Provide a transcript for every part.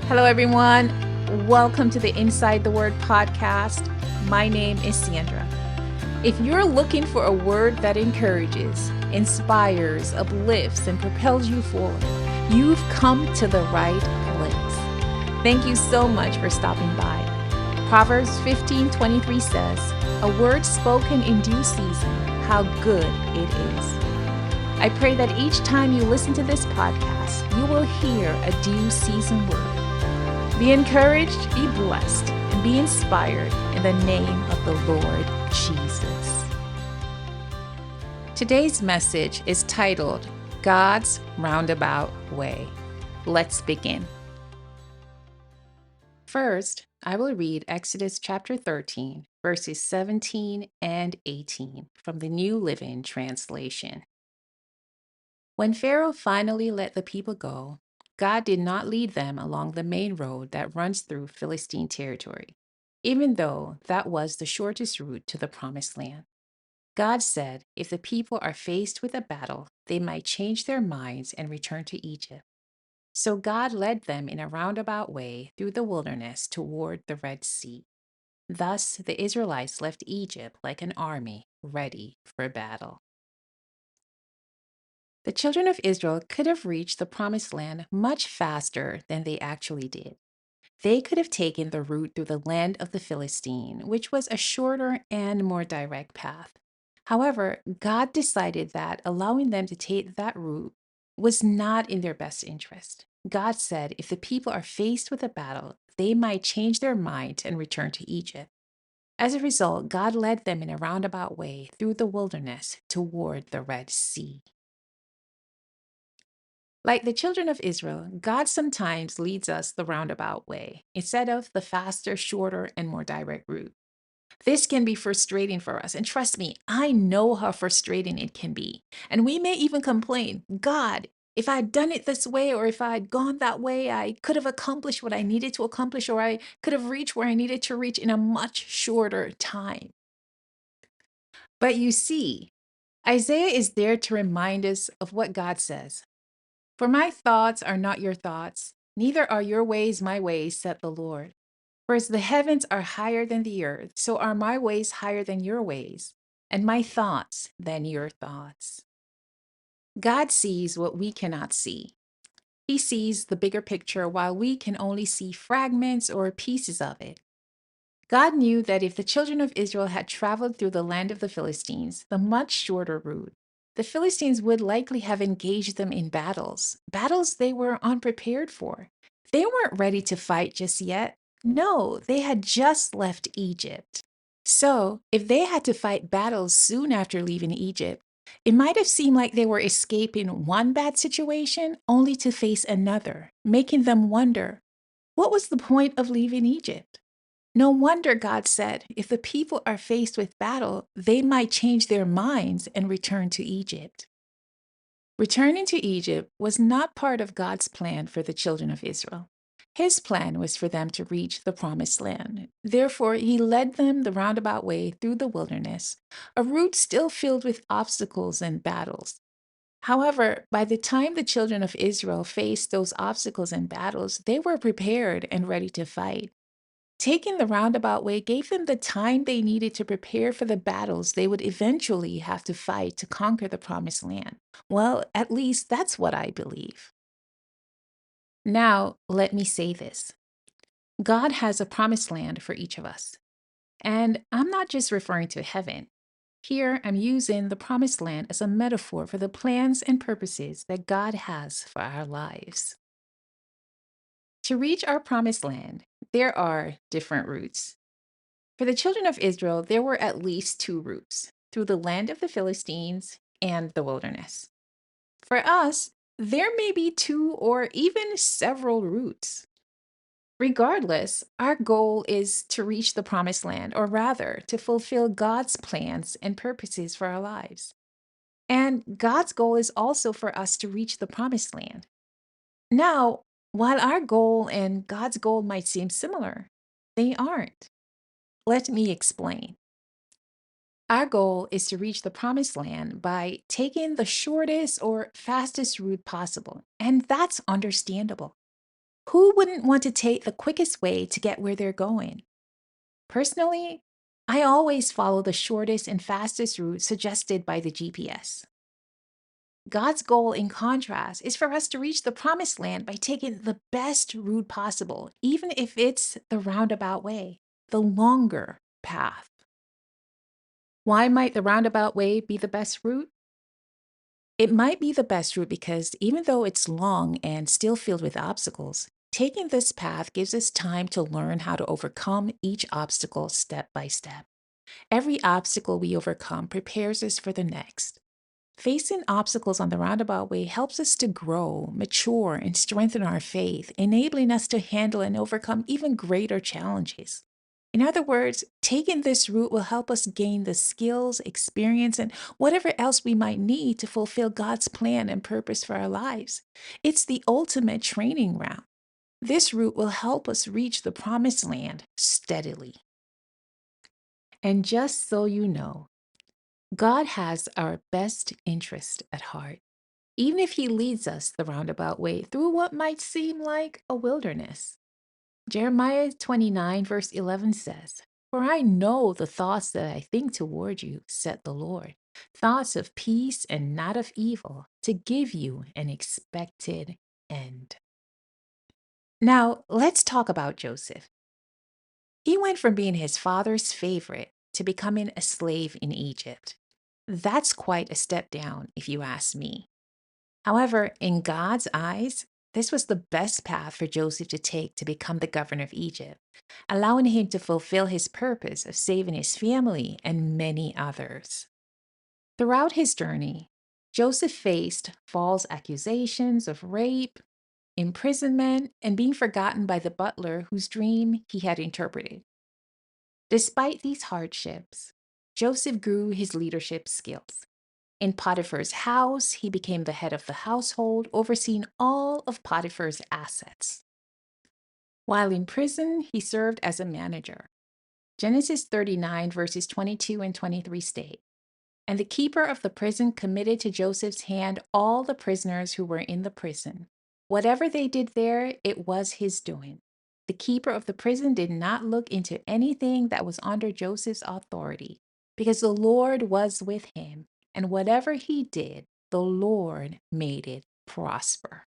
Hello, everyone. Welcome to the Inside the Word podcast. My name is Sandra. If you're looking for a word that encourages, inspires, uplifts, and propels you forward, you've come to the right place. Thank you so much for stopping by. Proverbs 15:23 says, "A word spoken in due season, how good it is." I pray that each time you listen to this podcast, you will hear a due season word. Be encouraged, be blessed, and be inspired in the name of the Lord Jesus. Today's message is titled, God's Roundabout Way. Let's begin. First, I will read Exodus chapter 13, verses 17 and 18 from the New Living Translation. When Pharaoh finally let the people go, God did not lead them along the main road that runs through Philistine territory, even though that was the shortest route to the Promised Land. God said if the people are faced with a battle, they might change their minds and return to Egypt. So God led them in a roundabout way through the wilderness toward the Red Sea. Thus, the Israelites left Egypt like an army ready for battle. The children of Israel could have reached the Promised Land much faster than they actually did. They could have taken the route through the land of the Philistine, which was a shorter and more direct path. However, God decided that allowing them to take that route was not in their best interest. God said if the people are faced with a battle, they might change their mind and return to Egypt. As a result, God led them in a roundabout way through the wilderness toward the Red Sea. Like the children of Israel, God sometimes leads us the roundabout way instead of the faster, shorter, and more direct route. This can be frustrating for us. And trust me, I know how frustrating it can be. And we may even complain, God, if I'd done it this way or if I'd gone that way, I could have accomplished what I needed to accomplish or I could have reached where I needed to reach in a much shorter time. But you see, Isaiah is there to remind us of what God says. For my thoughts are not your thoughts, neither are your ways my ways, said the Lord. For as the heavens are higher than the earth, so are my ways higher than your ways, and my thoughts than your thoughts. God sees what we cannot see. He sees the bigger picture while we can only see fragments or pieces of it. God knew that if the children of Israel had traveled through the land of the Philistines, the much shorter route, the Philistines would likely have engaged them in battles they were unprepared for. They weren't ready to fight just yet. No, they had just left Egypt. So, if they had to fight battles soon after leaving Egypt, it might have seemed like they were escaping one bad situation only to face another, making them wonder, what was the point of leaving Egypt? No wonder God said, if the people are faced with battle, they might change their minds and return to Egypt. Returning to Egypt was not part of God's plan for the children of Israel. His plan was for them to reach the promised land. Therefore, he led them the roundabout way through the wilderness, a route still filled with obstacles and battles. However, by the time the children of Israel faced those obstacles and battles, they were prepared and ready to fight. Taking the roundabout way gave them the time they needed to prepare for the battles they would eventually have to fight to conquer the promised land. Well, at least that's what I believe. Now, let me say this. God has a promised land for each of us. And I'm not just referring to heaven. Here, I'm using the promised land as a metaphor for the plans and purposes that God has for our lives. To reach our promised land, there are different routes. For the children of Israel, there were at least two routes through the land of the Philistines and the wilderness. For us, there may be two or even several routes. Regardless, our goal is to reach the promised land, or rather, to fulfill God's plans and purposes for our lives. And God's goal is also for us to reach the promised land. Now, while our goal and God's goal might seem similar, they aren't. Let me explain. Our goal is to reach the promised land by taking the shortest or fastest route possible, and that's understandable. Who wouldn't want to take the quickest way to get where they're going? Personally, I always follow the shortest and fastest route suggested by the GPS. God's goal, in contrast, is for us to reach the promised land by taking the best route possible, even if it's the roundabout way, the longer path. Why might the roundabout way be the best route? It might be the best route because even though it's long and still filled with obstacles, taking this path gives us time to learn how to overcome each obstacle step by step. Every obstacle we overcome prepares us for the next. Facing obstacles on the roundabout way helps us to grow, mature, and strengthen our faith, enabling us to handle and overcome even greater challenges. In other words, taking this route will help us gain the skills, experience, and whatever else we might need to fulfill God's plan and purpose for our lives. It's the ultimate training ground. This route will help us reach the promised land steadily. And just so you know, God has our best interest at heart, even if He leads us the roundabout way through what might seem like a wilderness. Jeremiah 29, verse 11 says, "For I know the thoughts that I think toward you, said the Lord, thoughts of peace and not of evil, to give you an expected end." Now, let's talk about Joseph. He went from being his father's favorite to becoming a slave in Egypt. That's quite a step down, if you ask me. However, in God's eyes, this was the best path for Joseph to take to become the governor of Egypt, allowing him to fulfill his purpose of saving his family and many others. Throughout his journey, Joseph faced false accusations of rape, imprisonment, and being forgotten by the butler whose dream he had interpreted. Despite these hardships, Joseph grew his leadership skills. In Potiphar's house, he became the head of the household, overseeing all of Potiphar's assets. While in prison, he served as a manager. Genesis 39, verses 22 and 23 state, "And the keeper of the prison committed to Joseph's hand all the prisoners who were in the prison. Whatever they did there, it was his doing. The keeper of the prison did not look into anything that was under Joseph's authority, because the Lord was with him, and whatever he did, the Lord made it prosper."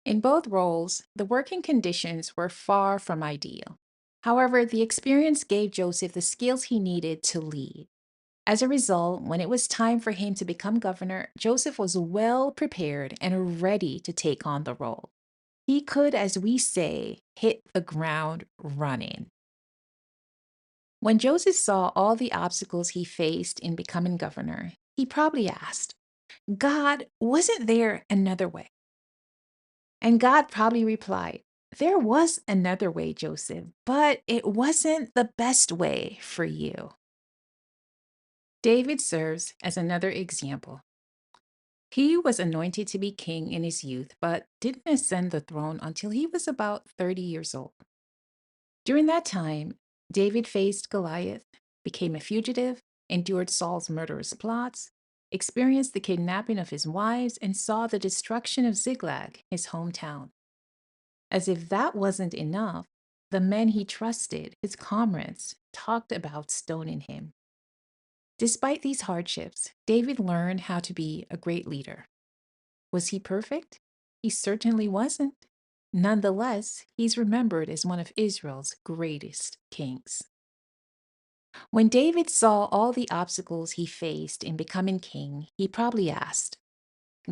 In both roles, the working conditions were far from ideal. However, the experience gave Joseph the skills he needed to lead. As a result, when it was time for him to become governor, Joseph was well prepared and ready to take on the role. He could, as we say, hit the ground running. When Joseph saw all the obstacles he faced in becoming governor, he probably asked, "God, wasn't there another way?" And God probably replied, "There was another way, Joseph, but it wasn't the best way for you." David serves as another example. He was anointed to be king in his youth, but didn't ascend the throne until he was about 30 years old. During that time, David faced Goliath, became a fugitive, endured Saul's murderous plots, experienced the kidnapping of his wives, and saw the destruction of Ziklag, his hometown. As if that wasn't enough, the men he trusted, his comrades, talked about stoning him. Despite these hardships, David learned how to be a great leader. Was he perfect? He certainly wasn't. Nonetheless, he's remembered as one of Israel's greatest kings. When David saw all the obstacles he faced in becoming king, he probably asked,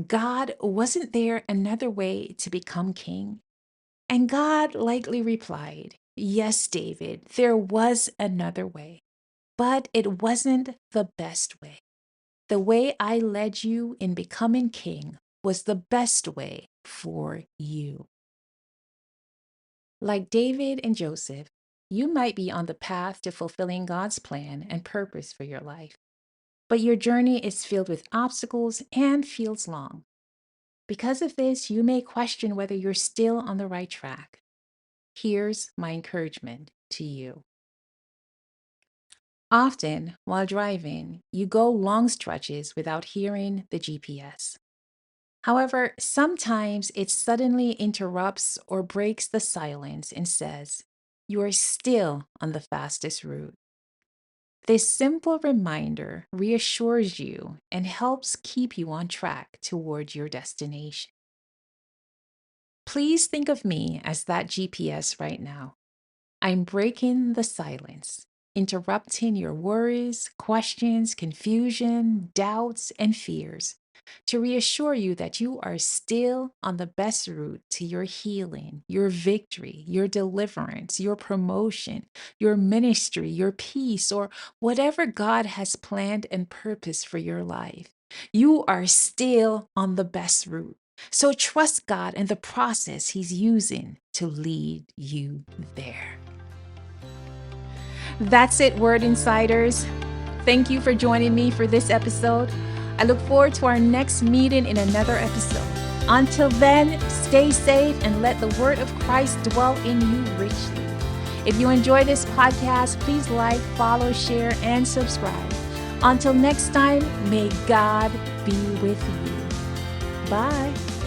"God, wasn't there another way to become king?" And God likely replied, "Yes, David, there was another way, but it wasn't the best way. The way I led you in becoming king was the best way for you." Like David and Joseph, you might be on the path to fulfilling God's plan and purpose for your life, but your journey is filled with obstacles and feels long. Because of this, you may question whether you're still on the right track. Here's my encouragement to you. Often, while driving, you go long stretches without hearing the GPS. However, sometimes it suddenly interrupts or breaks the silence and says, "You are still on the fastest route." This simple reminder reassures you and helps keep you on track toward your destination. Please think of me as that GPS right now. I'm breaking the silence, interrupting your worries, questions, confusion, doubts, and fears to reassure you that you are still on the best route to your healing, your victory, your deliverance, your promotion, your ministry, your peace, or whatever God has planned and purposed for your life. You are still on the best route. So trust God and the process He's using to lead you there. That's it, Word Insiders. Thank you for joining me for this episode. I look forward to our next meeting in another episode. Until then, stay safe and let the word of Christ dwell in you richly. If you enjoy this podcast, please like, follow, share, and subscribe. Until next time, may God be with you. Bye.